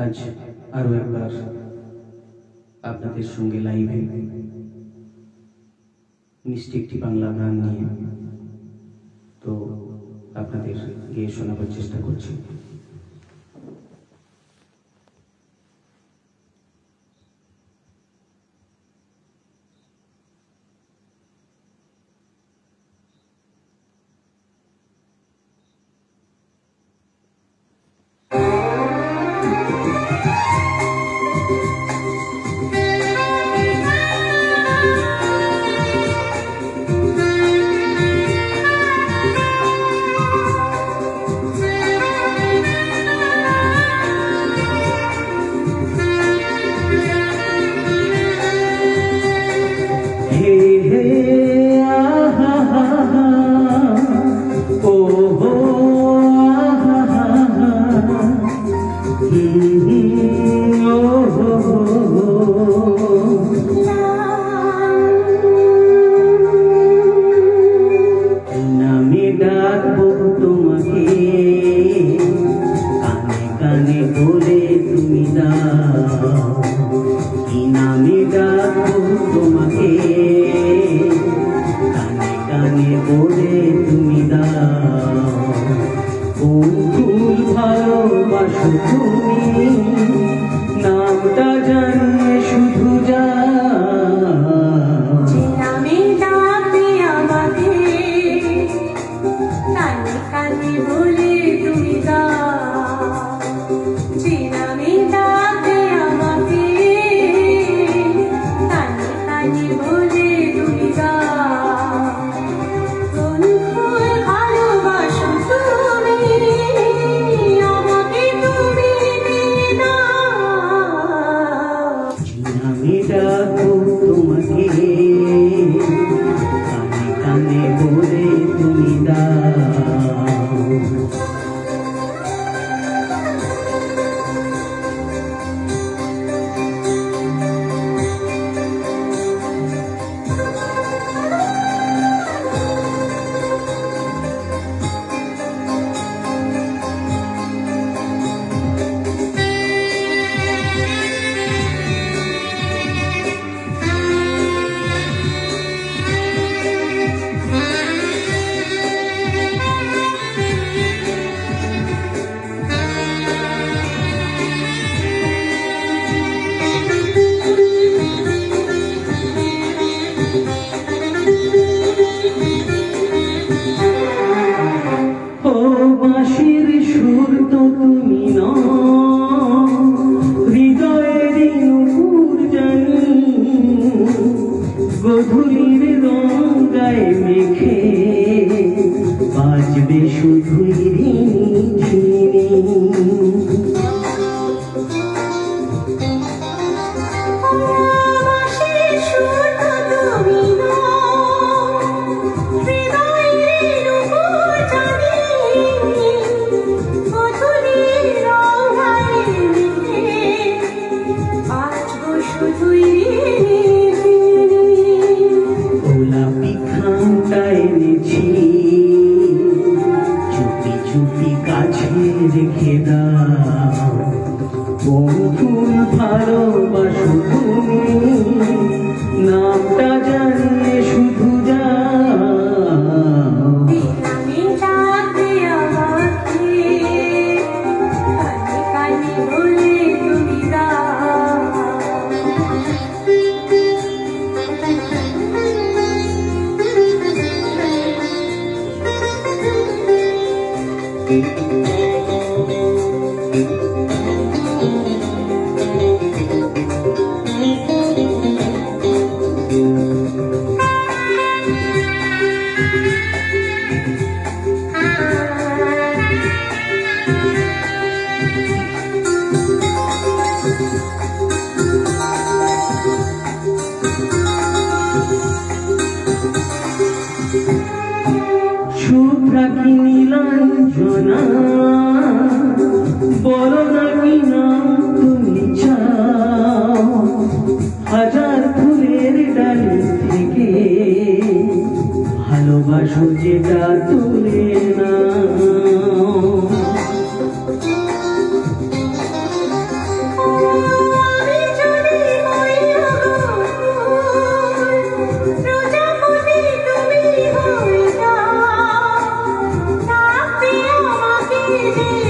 আজ আরো একবার আপনাদের সঙ্গে লাইভে মিষ্টি একটি বাংলা গান নিয়ে তো আপনাদের গিয়ে শোনাবার চেষ্টা করছি। নামটা জানিয়ে শুধু যা নামে ডাকবে আমাকে কানে কানে বলে তুমি দাও, যে নামে ডাকবে আমাকে কানে কানে বলে তুমি দাও। কোন ফুল ভালোবাসো তুমি আমাকে তুমি দিয়ে দাও। আমি ডাকবো তোমাকে কানে কানে বলে তুমি দাও। বাঁশির সুর তো তুমি হৃদয়ের নূপুর জানি, গধূলির রং গায়ে মেখে বাজবে শুধুই ঝিনি। গোলাপি খামটা এনেছি চুপি চুপি কাছে রেখে দাও। বন্ধুর ভালোবাসো তুমি নামটা জানিয়ে শুধু যাও। নামে ডাকবে আমাকে কানে কানে বলে তুমি দাও। শুভ্রা কি নীলাঞ্জনা বলো দিবে